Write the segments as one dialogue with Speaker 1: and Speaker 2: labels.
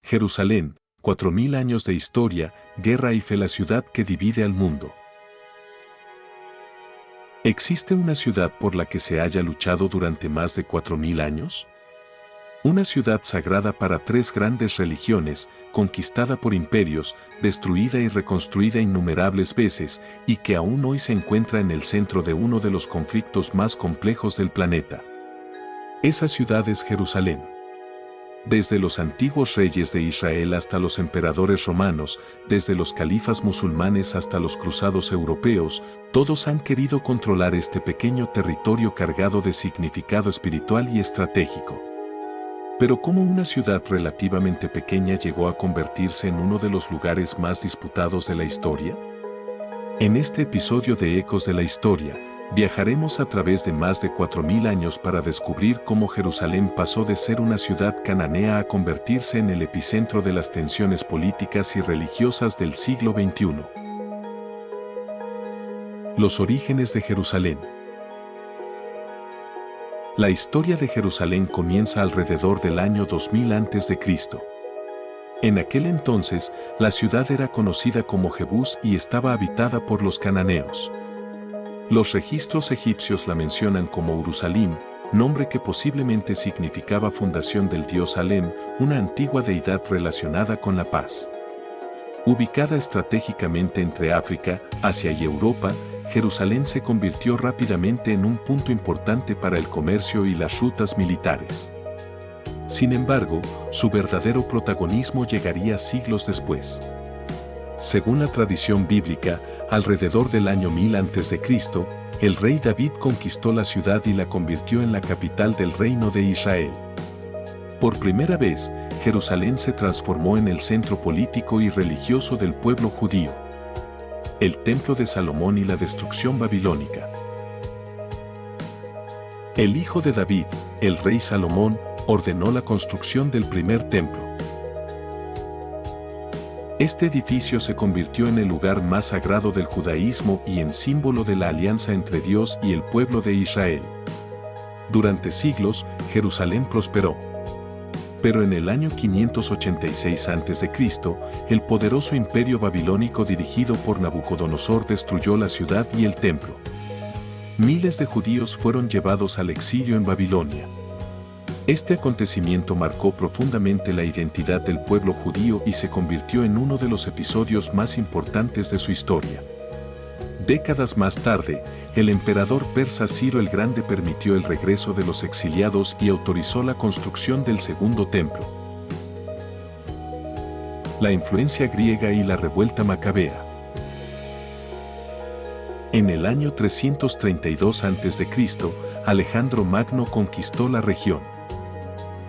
Speaker 1: Jerusalén, 4000 años de historia, guerra y fe, la ciudad que divide al mundo. ¿Existe una ciudad por la que se haya luchado durante más de 4000 años? Una ciudad sagrada para tres grandes religiones, conquistada por imperios, destruida y reconstruida innumerables veces, y que aún hoy se encuentra en el centro de uno de los conflictos más complejos del planeta. Esa ciudad es Jerusalén. Desde los antiguos reyes de Israel hasta los emperadores romanos, desde los califas musulmanes hasta los cruzados europeos, todos han querido controlar este pequeño territorio cargado de significado espiritual y estratégico. Pero ¿cómo una ciudad relativamente pequeña llegó a convertirse en uno de los lugares más disputados de la historia? En este episodio de Ecos de la Historia, viajaremos a través de más de 4000 años para descubrir cómo Jerusalén pasó de ser una ciudad cananea a convertirse en el epicentro de las tensiones políticas y religiosas del siglo XXI. Los orígenes de Jerusalén. La historia de Jerusalén comienza alrededor del año 2000 a.C. En aquel entonces, la ciudad era conocida como Jebús y estaba habitada por los cananeos. Los registros egipcios la mencionan como Urusalim, nombre que posiblemente significaba fundación del dios Alem, una antigua deidad relacionada con la paz. Ubicada estratégicamente entre África, Asia y Europa, Jerusalén se convirtió rápidamente en un punto importante para el comercio y las rutas militares. Sin embargo, su verdadero protagonismo llegaría siglos después. Según la tradición bíblica, alrededor del año 1000 a.C., el rey David conquistó la ciudad y la convirtió en la capital del reino de Israel. Por primera vez, Jerusalén se transformó en el centro político y religioso del pueblo judío. El Templo de Salomón y la destrucción babilónica. El hijo de David, el rey Salomón, ordenó la construcción del primer templo. Este edificio se convirtió en el lugar más sagrado del judaísmo y en símbolo de la alianza entre Dios y el pueblo de Israel. Durante siglos, Jerusalén prosperó. Pero en el año 586 a.C., el poderoso imperio babilónico dirigido por Nabucodonosor destruyó la ciudad y el templo. Miles de judíos fueron llevados al exilio en Babilonia. Este acontecimiento marcó profundamente la identidad del pueblo judío y se convirtió en uno de los episodios más importantes de su historia. Décadas más tarde, el emperador persa Ciro el Grande permitió el regreso de los exiliados y autorizó la construcción del segundo templo. La influencia griega y la revuelta macabea. En el año 332 a.C., Alejandro Magno conquistó la región.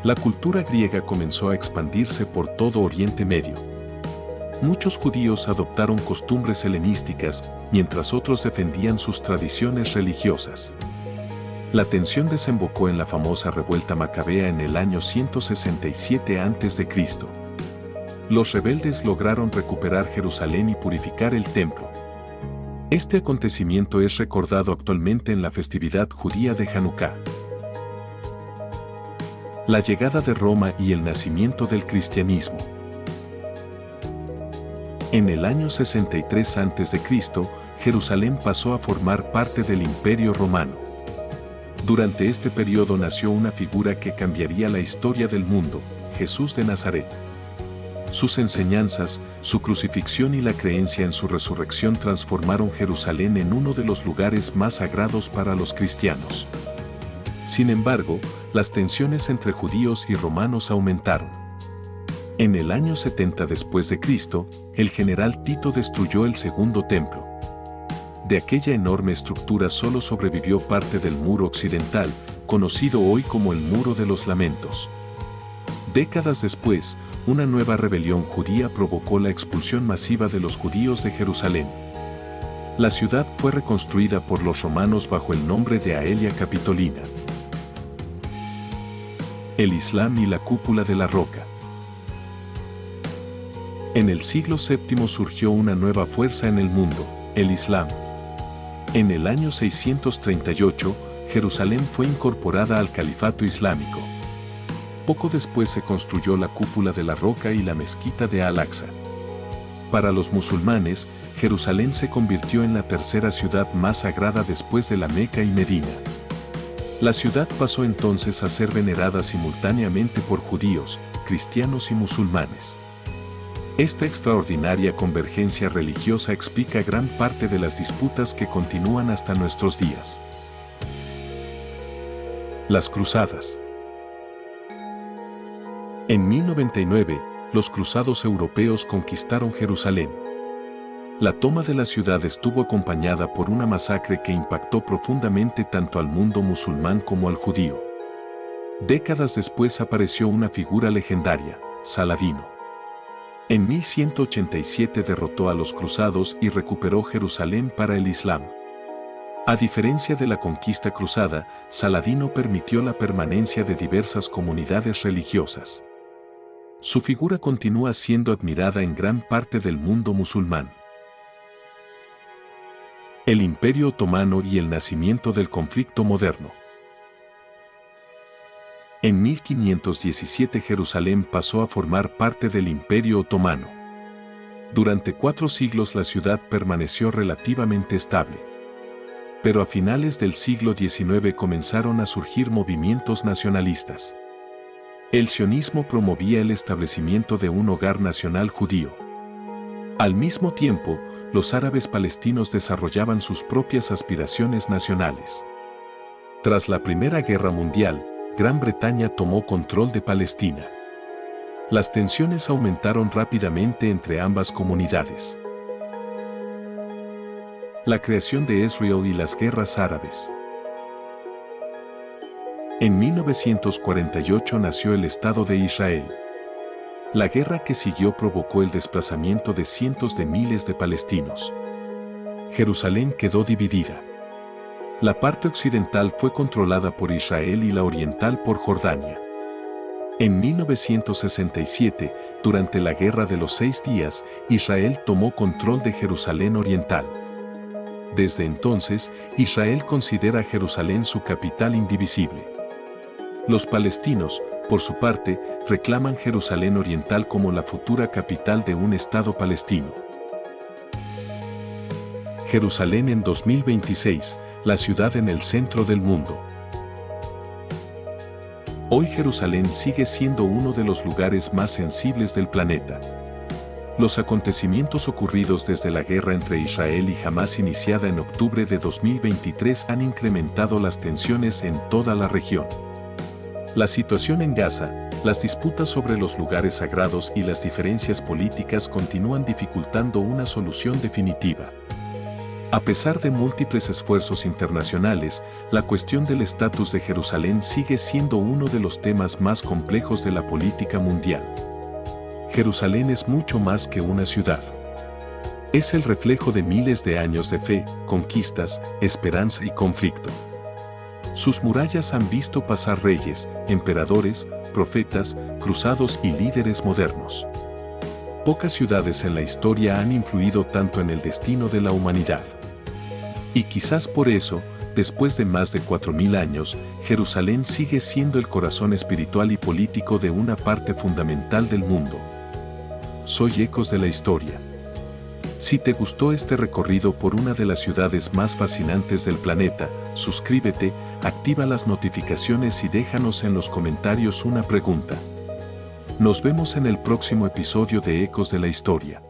Speaker 1: La cultura griega comenzó a expandirse por todo Oriente Medio. Muchos judíos adoptaron costumbres helenísticas, mientras otros defendían sus tradiciones religiosas. La tensión desembocó en la famosa revuelta macabea en el año 167 a.C. Los rebeldes lograron recuperar Jerusalén y purificar el templo. Este acontecimiento es recordado actualmente en la festividad judía de Hanukkah. La llegada de Roma y el nacimiento del cristianismo. En el año 63 a.C., Jerusalén pasó a formar parte del Imperio Romano. Durante este periodo nació una figura que cambiaría la historia del mundo, Jesús de Nazaret. Sus enseñanzas, su crucifixión y la creencia en su resurrección transformaron Jerusalén en uno de los lugares más sagrados para los cristianos. Sin embargo, las tensiones entre judíos y romanos aumentaron. En el año 70 después de Cristo, el general Tito destruyó el segundo templo. De aquella enorme estructura solo sobrevivió parte del muro occidental, conocido hoy como el Muro de los Lamentos. Décadas después, una nueva rebelión judía provocó la expulsión masiva de los judíos de Jerusalén. La ciudad fue reconstruida por los romanos bajo el nombre de Aelia Capitolina. El Islam y la cúpula de la roca. En el siglo VII surgió una nueva fuerza en el mundo, el Islam. En el año 638, Jerusalén fue incorporada al califato islámico. Poco después se construyó la cúpula de la Roca y la mezquita de Al-Aqsa. Para los musulmanes, Jerusalén se convirtió en la tercera ciudad más sagrada después de la Meca y Medina. La ciudad pasó entonces a ser venerada simultáneamente por judíos, cristianos y musulmanes. Esta extraordinaria convergencia religiosa explica gran parte de las disputas que continúan hasta nuestros días. Las cruzadas. En 1099, los cruzados europeos conquistaron Jerusalén. La toma de la ciudad estuvo acompañada por una masacre que impactó profundamente tanto al mundo musulmán como al judío. Décadas después apareció una figura legendaria, Saladino. En 1187 derrotó a los cruzados y recuperó Jerusalén para el Islam. A diferencia de la conquista cruzada, Saladino permitió la permanencia de diversas comunidades religiosas. Su figura continúa siendo admirada en gran parte del mundo musulmán. El Imperio Otomano y el nacimiento del conflicto moderno. En 1517 Jerusalén pasó a formar parte del Imperio Otomano. Durante 4 siglos la ciudad permaneció relativamente estable. Pero a finales del siglo XIX comenzaron a surgir movimientos nacionalistas. El sionismo promovía el establecimiento de un hogar nacional judío. Al mismo tiempo, los árabes palestinos desarrollaban sus propias aspiraciones nacionales. Tras la Primera Guerra Mundial, Gran Bretaña tomó control de Palestina. Las tensiones aumentaron rápidamente entre ambas comunidades. La creación de Israel y las guerras árabes. En 1948 nació el Estado de Israel. La guerra que siguió provocó el desplazamiento de cientos de miles de palestinos. Jerusalén quedó dividida. La parte occidental fue controlada por Israel y la oriental por Jordania. En 1967, durante la Guerra de los 6 días, Israel tomó control de Jerusalén Oriental. Desde entonces, Israel considera Jerusalén su capital indivisible. Los palestinos, por su parte, reclaman Jerusalén Oriental como la futura capital de un Estado palestino. Jerusalén en 2026, la ciudad en el centro del mundo. Hoy Jerusalén sigue siendo uno de los lugares más sensibles del planeta. Los acontecimientos ocurridos desde la guerra entre Israel y Hamás iniciada en octubre de 2023 han incrementado las tensiones en toda la región. La situación en Gaza, las disputas sobre los lugares sagrados y las diferencias políticas continúan dificultando una solución definitiva. A pesar de múltiples esfuerzos internacionales, la cuestión del estatus de Jerusalén sigue siendo uno de los temas más complejos de la política mundial. Jerusalén es mucho más que una ciudad. Es el reflejo de miles de años de fe, conquistas, esperanza y conflicto. Sus murallas han visto pasar reyes, emperadores, profetas, cruzados y líderes modernos. Pocas ciudades en la historia han influido tanto en el destino de la humanidad. Y quizás por eso, después de más de 4000 años, Jerusalén sigue siendo el corazón espiritual y político de una parte fundamental del mundo. Soy Ecos de la Historia. Si te gustó este recorrido por una de las ciudades más fascinantes del planeta, suscríbete, activa las notificaciones y déjanos en los comentarios una pregunta. Nos vemos en el próximo episodio de Ecos de la Historia.